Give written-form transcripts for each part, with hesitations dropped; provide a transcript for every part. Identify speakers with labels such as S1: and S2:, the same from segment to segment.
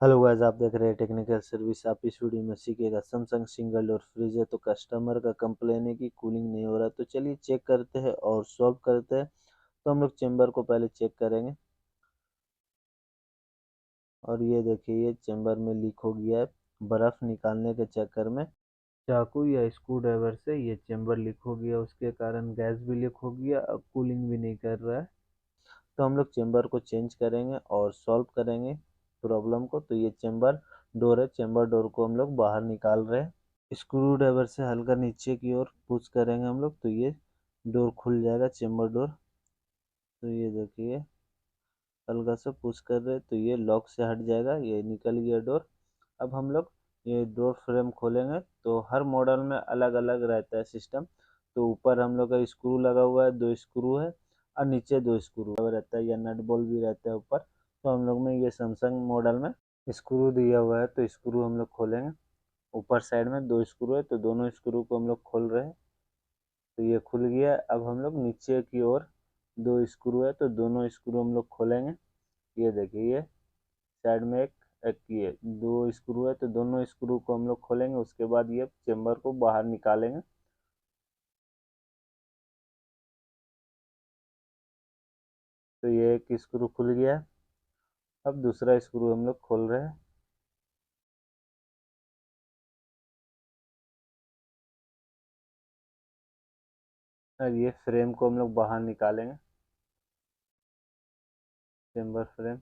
S1: Hello guys, आप देख रहे हैं टेक्निकल सर्विस। आप इस वीडियो में सीखिएगा सैमसंग सिंगल डोर फ्रिज है तो कस्टमर का कंप्लेन है कि कूलिंग नहीं हो रहा। तो चलिए चेक करते हैं और सॉल्व करते हैं। तो हम लोग चेंबर को पहले चेक करेंगे और ये देखिए ये चेंबर में लीक हो गया है। बर्फ़ निकालने के चक्कर में चाकू या स्क्रू ड्राइवर से ये चेंबर लीक हो गया, उसके कारण गैस भी लीक हो गया, अब कूलिंग भी नहीं कर रहा है। तो हम लोग चेंबर को चेंज करेंगे और सॉल्व करेंगे प्रॉब्लम को। तो ये चेंबर डोर है, चेंबर डोर को हम लोग बाहर निकाल रहे हैं। स्क्रू ड्राइवर से हल्का नीचे की ओर पुश करेंगे हम लोग तो ये डोर खुल जाएगा, चेंबर डोर। तो ये देखिए हल्का सा पुश कर रहे हैं तो ये लॉक से हट जाएगा, ये निकल गया डोर। अब हम लोग ये डोर फ्रेम खोलेंगे तो हर मॉडल में अलग अलग रहता है सिस्टम। तो ऊपर हम लोग का स्क्रू लगा हुआ है, 2 स्क्रू है, और नीचे 2 स्क्रू रहता है या नट बोल्ट भी रहता है ऊपर। तो हम लोग में ये सैमसंग मॉडल में स्क्रू दिया हुआ है तो स्क्रू हम लोग खोलेंगे। ऊपर साइड में 2 स्क्रू है तो दोनों स्क्रू को हम लोग खोल रहे हैं। तो ये खुल गया। अब हम लोग नीचे की ओर 2 स्क्रू है तो दोनों स्क्रू हम लोग खोलेंगे। ये देखिए ये साइड में एक एक ये 2 स्क्रू है तो दोनों स्क्रू को हम लोग खोलेंगे। उसके बाद ये चेंबर को बाहर निकालेंगे। तो ये एक स्क्रू खुल गया। अब दूसरा स्क्रू हम लोग खोल रहे हैं। और ये फ्रेम को हम लोग बाहर निकालेंगे, चेंबर फ्रेम।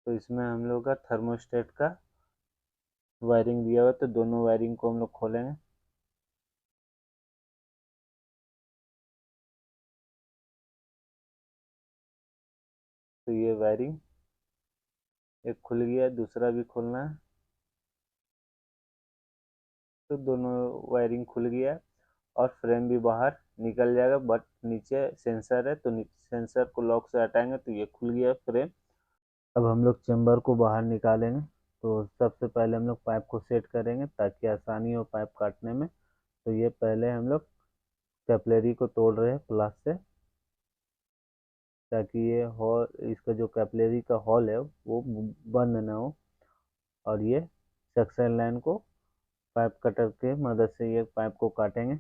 S1: तो इसमें हम लोग का थर्मोस्टेट का वायरिंग दिया हुआ है तो दोनों वायरिंग को हम लोग खोलेंगे। तो ये वायरिंग एक खुल गया, दूसरा भी खोलना है। तो दोनों वायरिंग खुल गया और फ्रेम भी बाहर निकल जाएगा, बट नीचे सेंसर है तो सेंसर को लॉक से हटाएंगे तो ये खुल गया फ्रेम। अब हम लोग चेंबर को बाहर निकालेंगे। तो सबसे पहले हम लोग पाइप को सेट करेंगे ताकि आसानी हो पाइप काटने में। तो ये पहले हम लोग कैपिलरी को तोड़ रहे हैं प्लास से, ताकि ये हॉल, इसका जो कैपिलरी का हॉल है वो बंद ना हो। और ये सक्शन लाइन को पाइप कटर के मदद से ये पाइप को काटेंगे।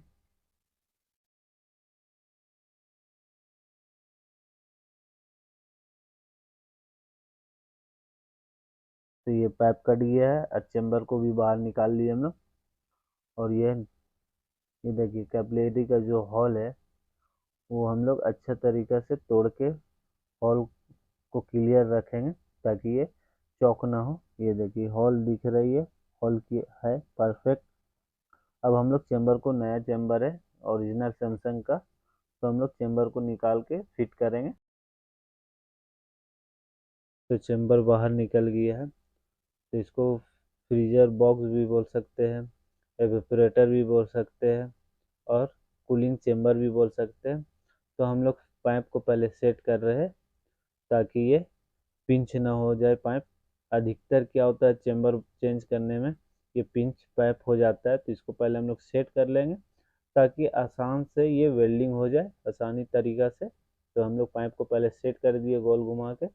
S1: तो ये पाइप कट गया है और चेंबर को भी बाहर निकाल लिया हम लोग। और ये देखिए कैपिलरी का जो हॉल है वो हम लोग अच्छा तरीक़ा से तोड़ के हॉल को क्लियर रखेंगे ताकि ये चौक ना हो। ये देखिए हॉल दिख रही है, हॉल की है परफेक्ट। अब हम लोग चेंबर को, नया चेंबर है ओरिजिनल सैमसंग का, तो हम लोग चेंबर को निकाल के फिट करेंगे। तो चेंबर बाहर निकल गया है। तो इसको फ्रीजर बॉक्स भी बोल सकते हैं, एवेपोरेटर भी बोल सकते हैं, और कूलिंग चेंबर भी बोल सकते हैं। तो हम लोग पाइप को पहले सेट कर रहे हैं ताकि ये पिंच ना हो जाए पाइप। अधिकतर क्या होता है चेंबर चेंज करने में ये पिंच पाइप हो जाता है, तो इसको पहले हम लोग सेट कर लेंगे ताकि आसान से ये वेल्डिंग हो जाए आसानी तरीक़ा से। तो हम लोग पाइप को पहले सेट कर दिए गोल घुमा के।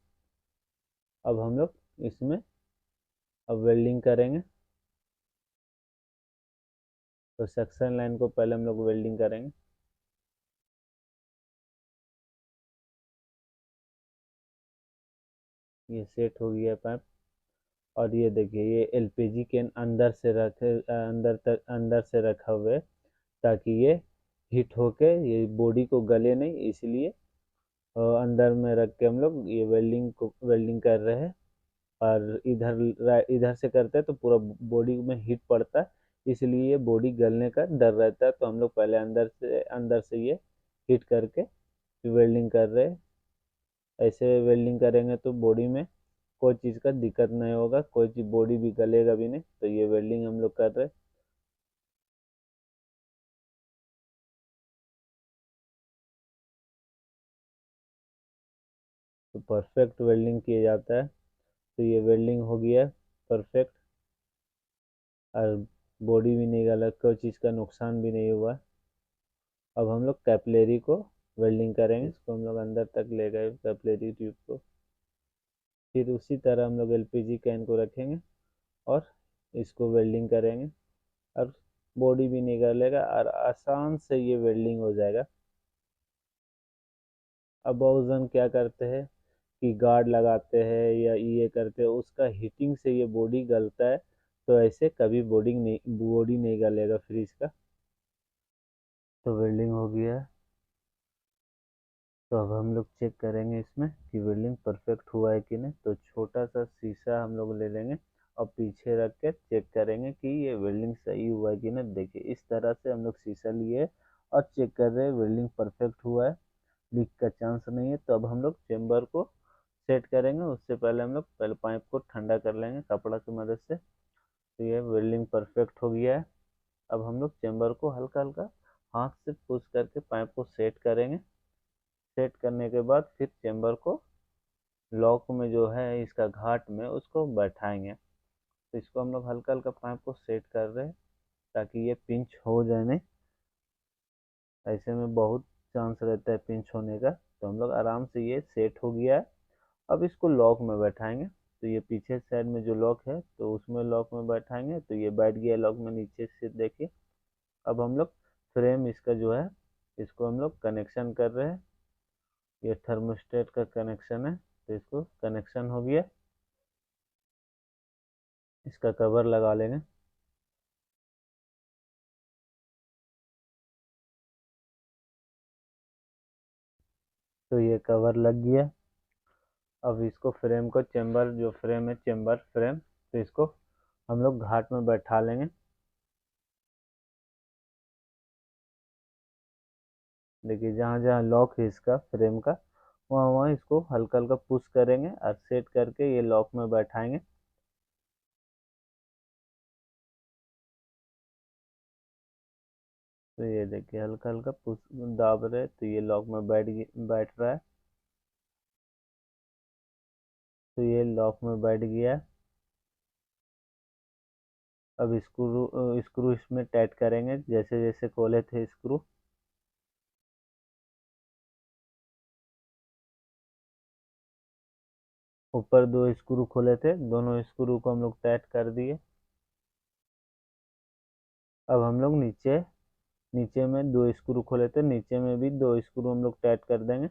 S1: अब हम लोग इसमें अब वेल्डिंग करेंगे। तो सक्शन लाइन को पहले हम लोग वेल्डिंग करेंगे। ये सेट हो गया पाइप। और ये देखिए ये एलपीजी के अंदर से रखा हुआ है ताकि ये हीट होके ये बॉडी को गले नहीं, इसलिए अंदर में रख के हम लोग ये वेल्डिंग कर रहे हैं। और इधर से करते हैं तो पूरा बॉडी में हीट पड़ता है, इसलिए ये बॉडी गलने का डर रहता है। तो हम लोग पहले अंदर से ये हीट करके वेल्डिंग कर रहे हैं। ऐसे वेल्डिंग करेंगे तो बॉडी में कोई चीज़ का दिक्कत नहीं होगा, कोई चीज़ बॉडी भी गलेगा भी नहीं। तो ये वेल्डिंग हम लोग कर रहे हैं। तो परफेक्ट वेल्डिंग किया जाता है। तो ये वेल्डिंग हो गया परफेक्ट, और बॉडी भी नहीं गला, कोई चीज़ का नुकसान भी नहीं हुआ। अब हम लोग कैपिलरी को वेल्डिंग करेंगे। इसको हम लोग अंदर तक ले गए कैपिलरी ट्यूब को। फिर उसी तरह हम लोग एलपीजी कैन को रखेंगे और इसको वेल्डिंग करेंगे और बॉडी भी निकालेगा और आसान से ये वेल्डिंग हो जाएगा। अब बहुत जन क्या करते हैं कि गार्ड लगाते हैं या ये करते हैं, उसका हीटिंग से ये बॉडी गलता है, तो ऐसे कभी बॉडी नहीं गलेगा फ्रिज का। तो वेल्डिंग हो गया है। तो अब हम लोग चेक करेंगे इसमें कि वेल्डिंग परफेक्ट हुआ है कि नहीं। तो छोटा सा शीशा हम लोग ले लेंगे और पीछे रख के चेक करेंगे कि ये वेल्डिंग सही हुआ है कि नहीं। देखिए इस तरह से हम लोग शीशा लिए और चेक कर रहे हैं वेल्डिंग परफेक्ट हुआ है, लीक का चांस नहीं है। तो अब हम लोग चेम्बर को सेट करेंगे, उससे पहले हम लोग पहले पाइप को ठंडा कर लेंगे कपड़ा की मदद से। तो ये वेल्डिंग परफेक्ट हो गया है। अब हम लोग चेम्बर को हल्का हल्का हाथ से पुश करके पाइप को सेट करेंगे। सेट करने के बाद फिर चेम्बर को लॉक में जो है इसका घाट में उसको बैठाएंगे। तो इसको हम लोग हल्का हल्का पाइप को सेट कर रहे हैं ताकि ये पिंच हो जाए नहीं। ऐसे में बहुत चांस रहता है पिंच होने का। तो हम लोग आराम से ये सेट हो गया है। अब इसको लॉक में बैठाएंगे। तो ये पीछे साइड में जो लॉक है तो उसमें लॉक में बैठाएंगे। तो ये बैठ गया लॉक में नीचे से, देखिए। अब हम लोग फ्रेम इसका जो है इसको हम लोग कनेक्शन कर रहे हैं। ये थर्मोस्टेट का कनेक्शन है, तो इसको कनेक्शन हो गया। इसका कवर लगा लेंगे। तो ये कवर लग गया। अब इसको फ्रेम को चेम्बर जो फ्रेम है चेम्बर फ्रेम, तो इसको हम लोग घाट में बैठा लेंगे। देखिए जहाँ जहाँ लॉक है इसका फ्रेम का, वहाँ वहाँ इसको हल्का हल्का पुश करेंगे और सेट करके ये लॉक में बैठाएंगे। तो ये देखिए हल्का हल्का पुश दाब रहे, तो ये लॉक में बैठ रहा है। तो ये लॉक में बैठ गया। अब स्क्रू स्क्रू इसमें टाइट करेंगे जैसे जैसे खोले थे स्क्रू। ऊपर दो स्क्रू खोले थे, दोनों स्क्रू को हम लोग टाइट कर दिए। अब हम लोग नीचे नीचे में दो स्क्रू खोले थे, नीचे में भी दो स्क्रू हम लोग टाइट कर देंगे।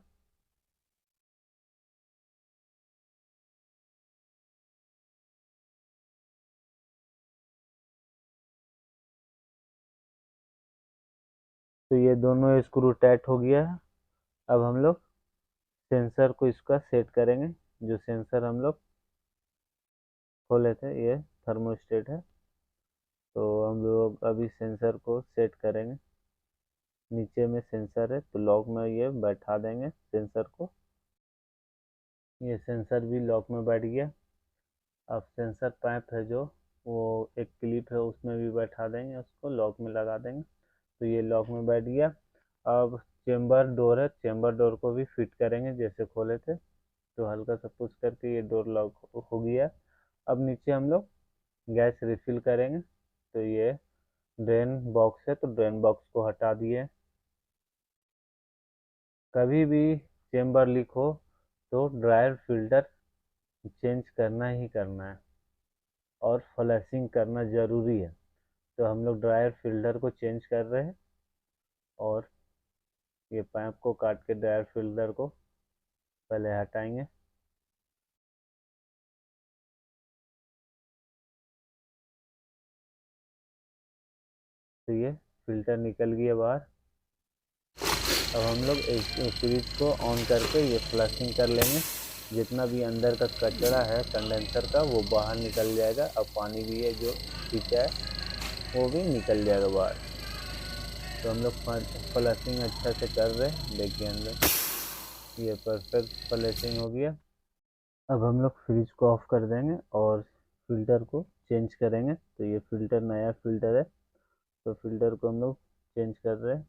S1: तो ये दोनों स्क्रू टाइट हो गया है। अब हम लोग सेंसर को इसका सेट करेंगे। जो सेंसर हम लोग खोले थे ये थर्मोस्टेट है। तो हम लोग अभी सेंसर को सेट करेंगे। नीचे में सेंसर है तो लॉक में ये बैठा देंगे सेंसर को। ये सेंसर भी लॉक में बैठ गया। अब सेंसर पाइप है जो वो एक क्लिप है उसमें भी बैठा देंगे, उसको लॉक में लगा देंगे। तो ये लॉक में बैठ गया। अब चेम्बर डोर है, चेम्बर डोर को भी फिट करेंगे जैसे खोले थे। तो हल्का सा पुश करके ये डोर लॉक हो गया। अब नीचे हम लोग गैस रिफिल करेंगे। तो ये ड्रेन बॉक्स है, तो ड्रेन बॉक्स को हटा दिए। कभी भी चेम्बर लीक हो तो ड्रायर फिल्टर चेंज करना ही करना है और फ्लैशिंग करना ज़रूरी है। तो हम लोग ड्रायर फिल्टर को चेंज कर रहे हैं और ये पाइप को काट के ड्रायर फिल्टर को पहले हटाएंगे। तो ये फिल्टर निकल गया बाहर। अब हम लोग फ्रिज को ऑन करके ये फ्लशिंग कर लेंगे। जितना भी अंदर का कचरा है कंडेंसर का वो बाहर निकल जाएगा। अब पानी भी है जो खींचा है वो भी निकल जाएगा बाहर। तो हम लोग फ्लशिंग अच्छा से कर रहे हैं। देखिए अंदर ये परफेक्ट फ्लशिंग हो गया। अब हम लोग फ्रिज को ऑफ कर देंगे और फिल्टर को चेंज करेंगे। तो ये फिल्टर नया फिल्टर है, तो फिल्टर को हम लोग चेंज कर रहे हैं।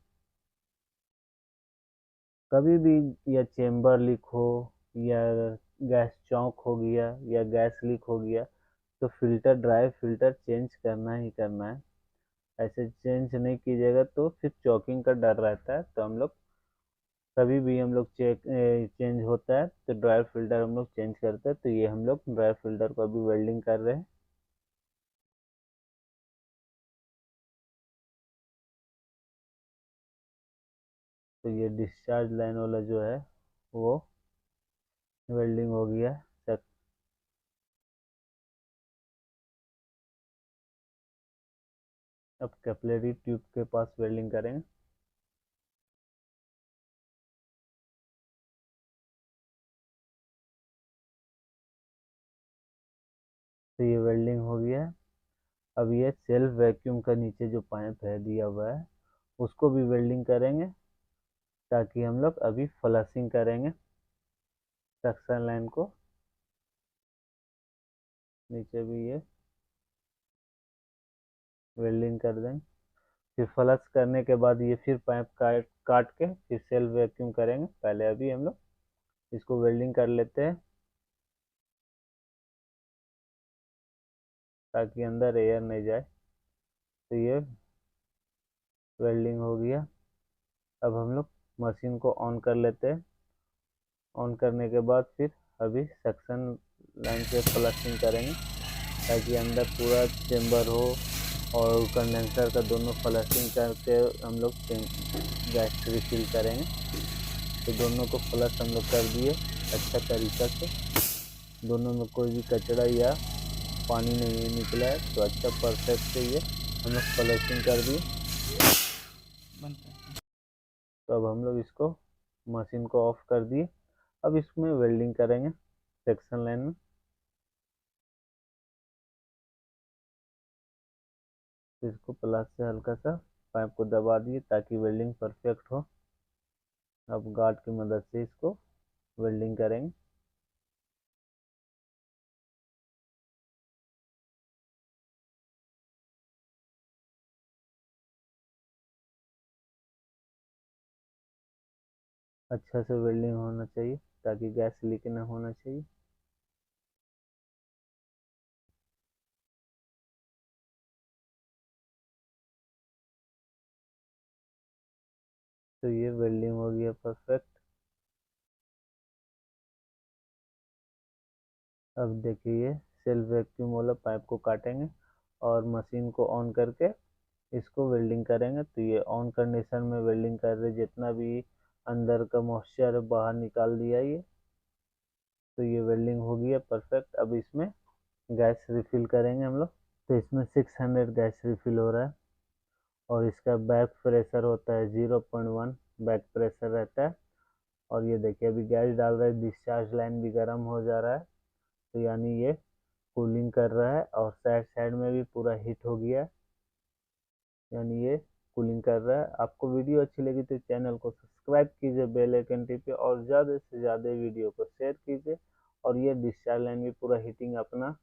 S1: कभी भी या चेम्बर लीक हो या गैस चौक हो गया या गैस लीक हो गया तो फिल्टर ड्राई फिल्टर चेंज करना ही करना है। ऐसे चेंज नहीं कीजिएगा तो फिर चॉकिंग का डर रहता है। तो हम लोग कभी भी हम लोग चेंज होता है तो ड्रायर फिल्टर हम लोग चेंज करते हैं। तो ये हम लोग ड्रायर फिल्टर को अभी वेल्डिंग कर रहे हैं। तो ये डिस्चार्ज लाइन वाला जो है वो वेल्डिंग हो गया है। अब कैपिलरी ट्यूब के पास वेल्डिंग करेंगे। तो ये वेल्डिंग हो गया है। अब ये सेल्फ वैक्यूम का नीचे जो पाइप है दिया हुआ है उसको भी वेल्डिंग करेंगे, ताकि हम लोग अभी फ्लशिंग करेंगे सक्शन लाइन को। नीचे भी ये वेल्डिंग कर देंगे। फिर फ्लश करने के बाद ये फिर पाइप काट काट के फिर सेल्फ वैक्यूम करेंगे। पहले अभी हम लोग इसको वेल्डिंग कर लेते हैं, ताकि अंदर एयर नहीं जाए। तो ये वेल्डिंग हो गया। अब हम लोग मशीन को ऑन कर लेते हैं। ऑन करने के बाद फिर अभी सक्शन लाइन से फ्लशिंग करेंगे, ताकि अंदर पूरा चेम्बर हो और कंडेंसर का दोनों फ्लशिंग करके हम लोग गैस रिफिल करेंगे। तो दोनों को फ्लश हम लोग कर दिए अच्छा तरीक़ा से। दोनों में कोई भी कचरा या पानी नहीं निकला है, तो अच्छा परफेक्ट से ये हम लोग फ्लशिंग कर दिए। तो अब हम लोग इसको मशीन को ऑफ कर दिए। अब इसमें वेल्डिंग करेंगे सेक्शन लाइन में। तो इसको प्लास से हल्का सा पाइप को दबा दिए ताकि वेल्डिंग परफेक्ट हो। अब गार्ड की मदद से इसको वेल्डिंग करेंगे। अच्छा से वेल्डिंग होना चाहिए, ताकि गैस लीक ना होना चाहिए। तो ये वेल्डिंग हो गया परफेक्ट। अब देखिए सेल्फ वैक्यूम वाला पाइप को काटेंगे और मशीन को ऑन करके इसको वेल्डिंग करेंगे। तो ये ऑन कंडीशन में वेल्डिंग कर रहे, जितना भी अंदर का मॉइस्चर बाहर निकाल दिया ये। तो ये वेल्डिंग हो गई है परफेक्ट। अब इसमें गैस रिफिल करेंगे हम लोग। तो इसमें 600 गैस रिफिल हो रहा है और इसका बैक प्रेशर होता है 0.1 बैक प्रेशर रहता है। और ये देखिए अभी गैस डाल रहा है, डिस्चार्ज लाइन भी गर्म हो जा रहा है। तो यानी ये कूलिंग कर रहा है और साइड साइड में भी पूरा हीट हो गया है, यानी ये कूलिंग कर रहा है। आपको वीडियो अच्छी लगी तो चैनल को सब्सक्राइब कीजिए, बेल आइकन टिपिए और ज़्यादा से ज़्यादा वीडियो को शेयर कीजिए। और ये डिस्चार्ज लाइन भी पूरा हीटिंग अपना